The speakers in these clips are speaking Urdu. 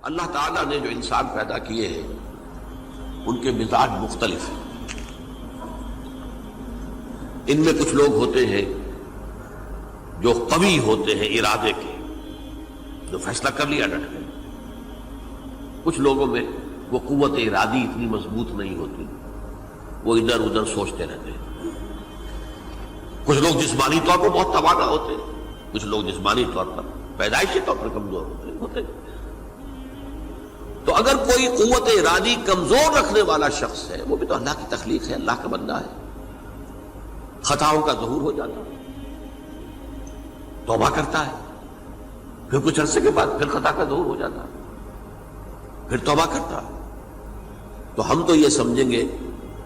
اللہ تعالیٰ نے جو انسان پیدا کیے ہیں ان کے مزاج مختلف ہیں۔ ان میں کچھ لوگ ہوتے ہیں جو قوی ہوتے ہیں ارادے کے، جو فیصلہ کر لیا ڈٹ گئے۔ کچھ لوگوں میں وہ قوت ارادی اتنی مضبوط نہیں ہوتی، وہ ادھر ادھر سوچتے رہتے ہیں۔ کچھ لوگ جسمانی طور پر بہت توانا ہوتے ہیں، کچھ لوگ جسمانی طور پر پیدائشی طور پر کمزور ہوتے ہیں۔ تو اگر کوئی قوت ارادی کمزور رکھنے والا شخص ہے، وہ بھی تو اللہ کی تخلیق ہے، اللہ کا بندہ ہے، خطاؤں کا ظہور ہو جاتا ہے، توبہ کرتا ہے، پھر کچھ عرصے کے بعد پھر خطا کا ظہور ہو جاتا ہے، پھر توبہ کرتا ہے۔ تو ہم تو یہ سمجھیں گے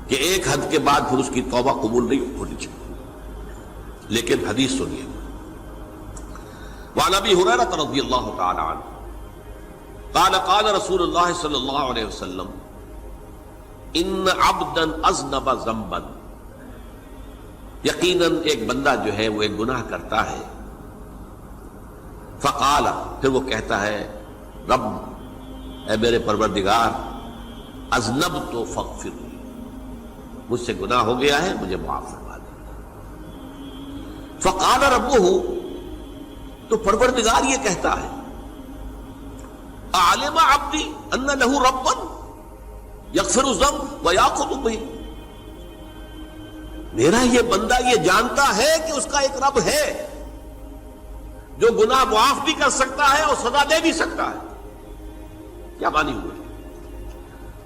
کہ ایک حد کے بعد پھر اس کی توبہ قبول نہیں ہونی چاہیے، لیکن حدیث سنیے۔ وعن ابی ہریرہ رضی اللہ تعالی عنہ قال قال رسول اللہ صلی اللہ علیہ وسلم ان عبدا اذنب ذنبا، یقیناً ایک بندہ جو ہے وہ ایک گناہ کرتا ہے، فقال، پھر وہ کہتا ہے رب، اے میرے پروردگار، اذنبت فاغفر لی، مجھ سے گناہ ہو گیا ہے، مجھے معاف فرما دے۔ فقال ربہ، تو پروردگار یہ کہتا ہے اعلم عبدی ان لہ ربا یغفر الذنب ویأخذ بہ، میرا یہ بندہ یہ جانتا ہے کہ اس کا ایک رب ہے جو گناہ معاف بھی کر سکتا ہے اور سزا دے بھی سکتا ہے۔ کیا معنی ہوئے؟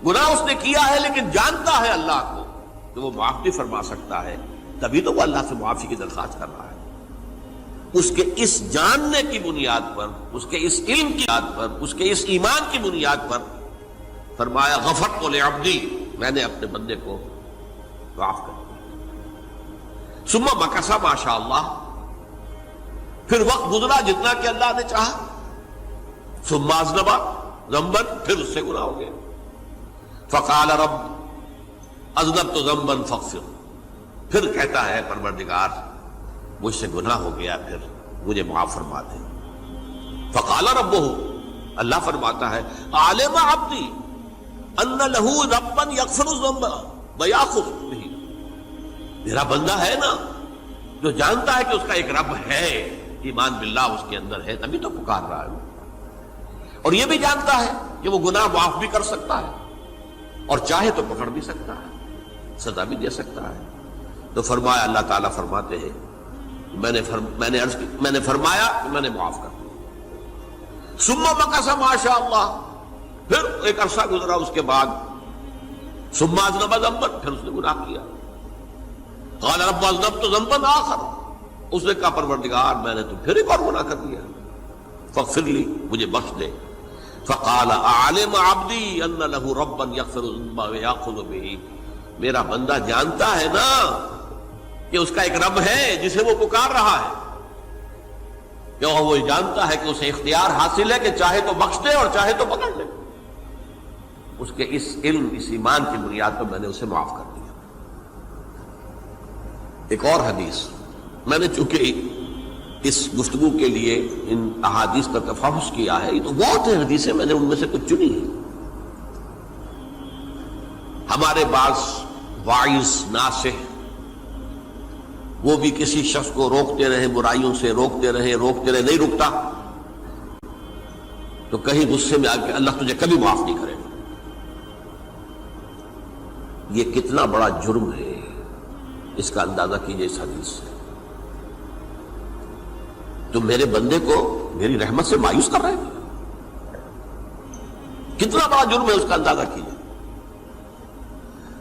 گناہ اس نے کیا ہے لیکن جانتا ہے اللہ کو کہ وہ معاف بھی فرما سکتا ہے، تبھی تو وہ اللہ سے معافی کی درخواست کر رہا ہے۔ اس کے اس جاننے کی بنیاد پر، اس کے اس علم کی بنیاد پر، اس کے اس ایمان کی بنیاد پر فرمایا غفرت لعبدی، میں نے اپنے بندے کو معاف کر دیا۔ ثم مکث ما شاء اللہ، پھر وقت گزرا جتنا کہ اللہ نے چاہا۔ ثم اذنب ذنبا، پھر اس سے گناہ ہو گیا۔ فقال رب اذنبت ذنبا فاغفر، پھر کہتا ہے پروردگار مجھ سے گناہ ہو گیا، پھر مجھے معاف فرما دے۔ فقال ربہ، اللہ فرماتا ہے عالم عبدی ان لہ ربا یغفر الذنب ویأخذ بہ، میرا بندہ ہے نا جو جانتا ہے کہ اس کا ایک رب ہے، ایمان باللہ اس کے اندر ہے، تبھی تو پکار رہا ہے، اور یہ بھی جانتا ہے کہ وہ گناہ معاف بھی کر سکتا ہے اور چاہے تو پکڑ بھی سکتا ہے، سزا بھی دے سکتا ہے۔ تو فرمایا، اللہ تعالیٰ فرماتے ہیں میں نے فرمایا کہ میں نے معاف کر دیا۔ ثم مکث ما شاء اللہ، پھر ایک عرصہ گزرا اس کے بعد۔ ثم اذنب ذنبا، پھر اس نے گناہ کیا۔ قال رب اذنبت ذنبا آخر، اس نے کہا پروردگار میں نے تو پھر ایک اور گناہ کر دیا، فاغفر لی، مجھے بخش دے۔ فقال اعلم عبدی ان لہ ربا یغفر الذنب ویأخذ بہ، میرا بندہ جانتا ہے نا کہ اس کا ایک رب ہے جسے وہ پکار رہا ہے، کہ وہ جانتا ہے کہ اسے اختیار حاصل ہے کہ چاہے تو بخش دے اور چاہے تو پکڑ لے۔ اس کے اس علم، اس ایمان کی بنیاد پر میں نے اسے معاف کر دیا۔ ایک اور حدیث، میں نے چونکہ اس گفتگو کے لیے ان احادیث کا تفحص کیا ہے، یہ تو بہت ہیں حدیثیں، میں نے ان میں سے کچھ چنی ہیں۔ ہمارے بعض واعظ ناصح وہ بھی کسی شخص کو روکتے رہے، برائیوں سے روکتے رہے، نہیں رکتا، تو کہیں غصے میں آ کے اللہ تجھے کبھی معاف نہیں کرے گا۔ یہ کتنا بڑا جرم ہے، اس کا اندازہ کیجئے اس حدیث سے۔ تم میرے بندے کو میری رحمت سے مایوس کر رہے ہیں، کتنا بڑا جرم ہے، اس کا اندازہ کیجئے۔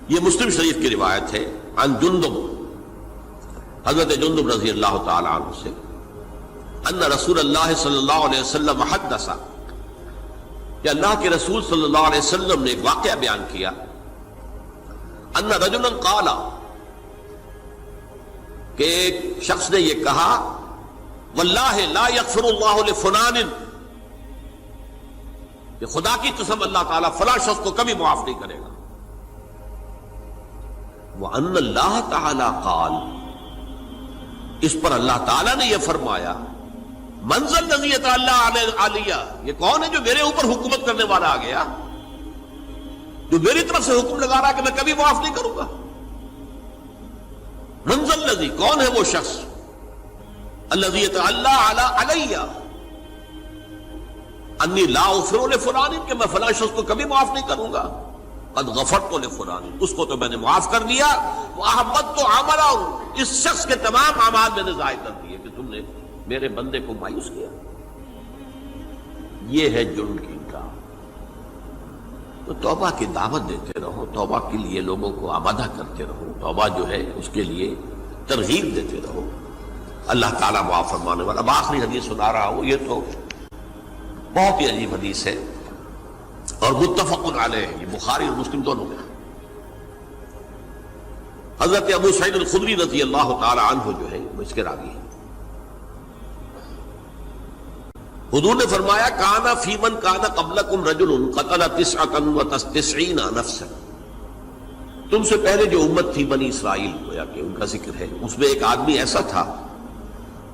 یہ مسلم شریف کی روایت ہے، عن جندب، حضرت جندب رضی اللہ تعالی عنہ سے، ان رسول اللہ صلی اللہ علیہ وسلم حدث، کہ اللہ کے رسول صلی اللہ علیہ وسلم نے ایک واقعہ بیان کیا، ان رجلا قال، کہ ایک شخص نے یہ کہا، واللہ لا یغفر اللہ لفلان، کہ خدا کی قسم اللہ تعالیٰ فلاں شخص کو کبھی معاف نہیں کرے گا۔ وَأَنَّ اللَّهَ تَعَالَى قَالَ، اس پر اللہ تعالیٰ نے یہ فرمایا، منزل نزیت اللہ علیہ، یہ کون ہے جو میرے اوپر حکومت کرنے والا آ گیا، جو میری طرف سے حکم لگا رہا ہے کہ میں کبھی معاف نہیں کروں گا؟ منزل نزی، کون ہے وہ شخص؟ الذی یتعلی علیہ انی لا اغفر لفلان، کہ میں فلاں شخص کو کبھی معاف نہیں کروں گا، قد غفرت لفلان، اس کو تو میں نے معاف کر دیا، واحبطت عملہ، اس شخص کے تمام اعمال میں نے ضائع کر دیے کہ تم نے میرے بندے کو مایوس کیا۔ یہ ہے جرم کی انکار۔ تو توبہ کی دعوت دیتے رہو، توبہ کے لیے لوگوں کو آمادہ کرتے رہو، توبہ جو ہے اس کے لیے ترغیب دیتے رہو، اللہ تعالیٰ معاف فرمانے والا۔ اب آخری حدیث سنا رہا ہوں، یہ تو بہت ہی عجیب حدیث ہے اور متفق علیہ، یہ بخاری اور مسلم دونوں میں۔ حضرت ابو سعید الخدری رضی اللہ تعالی عنہ جو ہے وہ اس کے راوی ہیں۔ حضور نے فرمایا کانا فی من کانا قبلکم رجل قتل 99 نفسا، تم سے پہلے جو امت تھی بنی اسرائیل، گویا کہ ان کا ذکر ہے، اس میں ایک آدمی ایسا تھا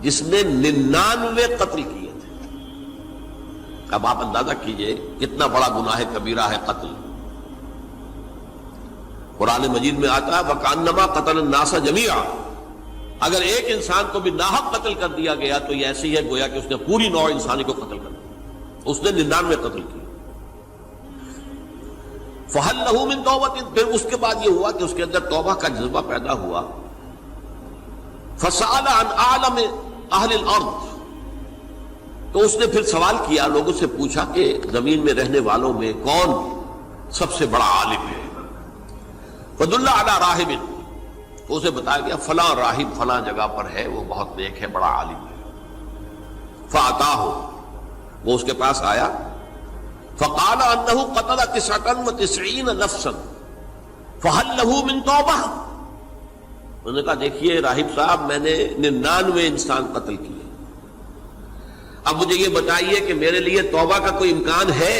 جس نے 99 قتل کیے تھے۔ اب آپ اندازہ کیجئے کتنا بڑا گناہ کبیرہ ہے قتل۔ قرآن مجید میں آتا ہے وَكَأَنَّمَا قَتَلَ النَّاسَ جَمِيعًا، اگر ایک انسان کو بھی ناحق قتل کر دیا گیا تو یہ ایسی ہے گویا کہ اس نے پوری نوع انسانی کو قتل کر دیا، اس نے 99 قتل کیے۔ فَهَلْ لَهُ مِن تَوْبَةٍ، پھر اس کے بعد یہ ہوا کہ اس کے اندر توبہ کا جذبہ پیدا ہوا۔ فَسَأَلَ عَنْ أَعْلَمِ أَهْلِ الْأَرْضِ، تو اس نے پھر سوال کیا، لوگوں سے پوچھا کہ زمین میں رہنے والوں میں کون سب سے بڑا عالم ہے؟ فَدُلَّ عَلَى رَاهِبٍ، تو اسے بتایا گیا فلاں راہب فلاں جگہ پر ہے، وہ بہت نیک ہے، بڑا عالم ہے۔ فَأَتَاهُ، وہ اس کے پاس آیا، فَقَالَ أَنَّهُ قَتَلَ 99 نَفْسًا فَهَلْ لَهُ مِن تَوْبَةٍ، انہوں نے کہا دیکھیے راہب صاحب، میں نے 99 انسان قتل کیے، اب مجھے یہ بتائیے کہ میرے لیے توبہ کا کوئی امکان ہے؟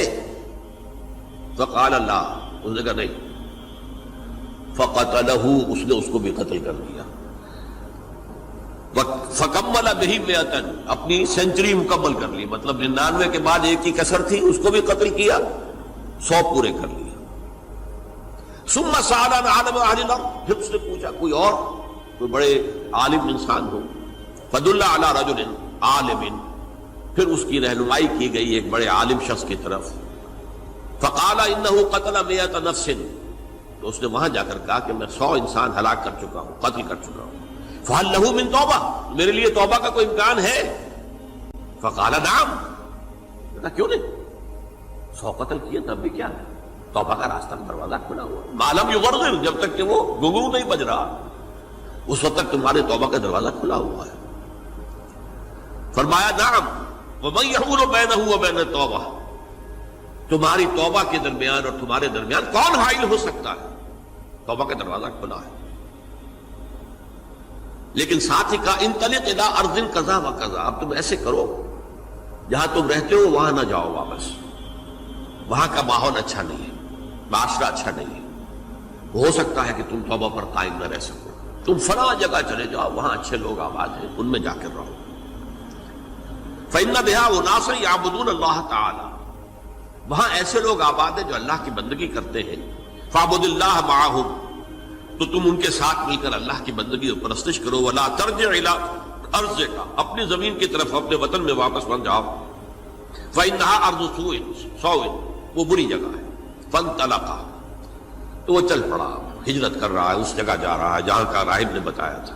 فَقَالَ لَا، انہوں نے کہا نہیں۔ فَقَتَلَهُ، اس نے اس کو بھی قتل کر دیا۔ فَكَمَّلَ بِهِ 100، اپنی سینچری مکمل کر لی، مطلب 99 کے بعد ایک کی کسر تھی، اس کو بھی قتل کیا، 100 پورے کر لیا۔ ثُمَّ سَأَلَ عَنْ عَالِمِ أَهْلِ الْأَرْضِ، پھر اس نے پوچھا کوئی اور، کوئی بڑے عالم انسان ہو۔ فَدُلَّ عَلَى رَجُلٍ عَالِمٍ، پھر اس کی رہنمائی کی گئی ایک بڑے عالم شخص کی طرف۔ فَقَالَ إِنَّهُ قَتَلَ 100 نَفْسٍ، تو اس نے وہاں جا کر کہا کہ میں 100 انسان ہلاک کر چکا ہوں، قتل کر چکا ہوں۔ فَهَلْ لَهُ مِن تَوْبَةٍ، میرے لیے توبہ کا کوئی امکان ہے؟ فَقَالَ نَعَمْ، کہا کیوں نہیں، 100 قتل کیے تب بھی کیا ہے، توبہ کا راستہ دروازہ کھلا ہوا، مَا لَمْ يُغَرْغِرْ، جب تک کہ وہ گھنگرو نہیں بج رہا اس وقت تک تمہارے توبہ کا دروازہ کھلا ہوا ہے۔ فرمایا نعم، وَمَن يَحُولُ بَيْنَهُ وَبَيْنَ التَّوْبَةِ، تمہاری توبہ کے درمیان اور تمہارے درمیان کون حائل ہو سکتا ہے؟ توبہ کا دروازہ کھلا ہے۔ لیکن ساتھ ہی کہا انطلق الی ارض کذا و کذا، اب تم ایسے کرو جہاں تم رہتے ہو وہاں نہ جاؤ واپس، وہاں کا ماحول اچھا نہیں ہے، معاشرہ اچھا نہیں ہے، ہو سکتا ہے کہ تم توبہ پر قائم نہ رہ سکو، تم فلاں جگہ چلے جاؤ، وہاں اچھے لوگ آباد ہیں، ان میں جا کر رہو۔ فإن بها أناسا يعبدون اللہ تعالی، وہاں ایسے لوگ آباد ہیں جو اللہ کی بندگی کرتے ہیں۔ فاعبد اللہ معہم، تو تم ان کے ساتھ مل کر اللہ کی بندگی اور پرستش کرو۔ ولا ترجع الی ارضک، اپنی زمین کی طرف اپنے وطن میں واپس بن جاؤ۔ فإنها ارض سوء، وہ بری جگہ ہے۔ فانطلقا، تو وہ چل پڑا، ہجرت کر رہا ہے، اس جگہ جا رہا ہے جہاں کا راہب نے بتایا تھا۔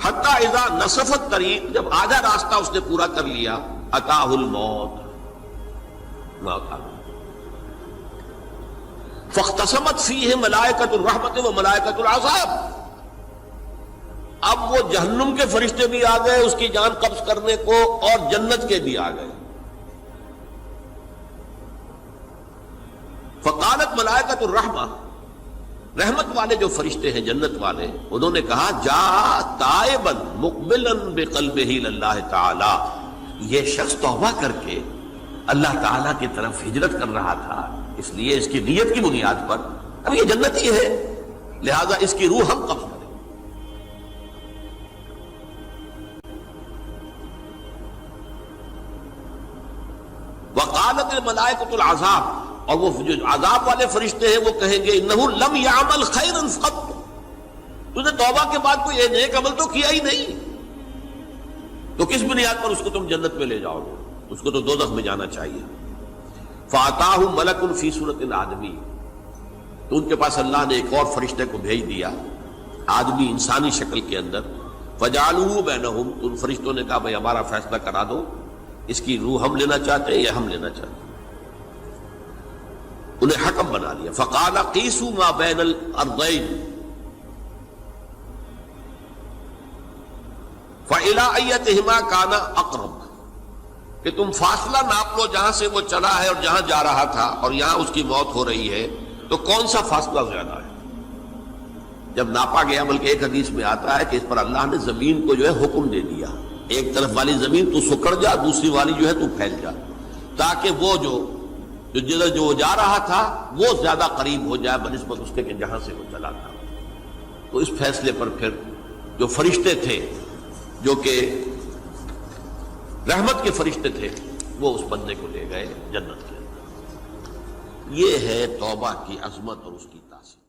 حتی اذا نصف الطریق، جب آدھا راستہ اس نے پورا کر لیا، اتاہ الموت، موت آ گئی۔ فاختصمت فیہ ملائکۃ الرحمت و ملائکۃ العذاب، اب وہ جہنم کے فرشتے بھی آ گئے اس کی جان قبض کرنے کو، اور جنت کے بھی آ گئے۔ فقالت ملائکۃ الرحمہ، رحمت والے جو فرشتے ہیں جنت والے، انہوں نے کہا جا تائبا مقبلا بقلبہ للہ تعالی، یہ شخص توبہ کر کے اللہ تعالیٰ کی طرف ہجرت کر رہا تھا، اس لیے اس کی نیت کی بنیاد پر اب یہ جنتی ہے، لہذا اس کی روح ہم قبض کریں۔ وقالت الملائکۃ العذاب، اور وہ جو عذاب والے فرشتے ہیں وہ کہیں گے انہ لم یعمل خیرا قط، تو نے توبہ کے بعد کوئی نیک عمل تو کیا ہی نہیں، تو کس بنیاد پر اس کو تم جنت میں لے جاؤ گے؟ اس کو تو دوزخ میں جانا چاہیے۔ فاتاہ ملک فی صورت الآدمی، تو ان کے پاس اللہ نے ایک اور فرشتے کو بھیج دیا آدمی انسانی شکل کے اندر، فجعلوہ بینہم، تو ان فرشتوں نے کہا بھائی ہمارا فیصلہ کرا دو، اس کی روح ہم لینا چاہتے ہیں یا ہم لینا چاہتے ہیں، انہیں حکم بنا لیا۔ فقال قیسوا ما بین الارضین فإلی ایتہما کان اقرب، کہ تم فاصلہ ناپ لو جہاں سے وہ چلا ہے اور جہاں جا رہا تھا اور یہاں اس کی موت ہو رہی ہے، تو کون سا فاصلہ زیادہ ہے؟ جب ناپا گیا، بلکہ ایک حدیث میں آتا ہے کہ اس پر اللہ نے زمین کو جو ہے حکم دے دیا، ایک طرف والی زمین تو سکڑ جا، دوسری والی جو ہے تو پھیل جا، تاکہ وہ جدھر جو جا رہا تھا وہ زیادہ قریب ہو جائے بنسبت اس کے کہ جہاں سے وہ چلا تھا۔ تو اس فیصلے پر پھر جو فرشتے تھے، جو کہ رحمت کے فرشتے تھے، وہ اس بندے کو لے گئے جنت کے اندر۔ یہ ہے توبہ کی عظمت اور اس کی تاثیر۔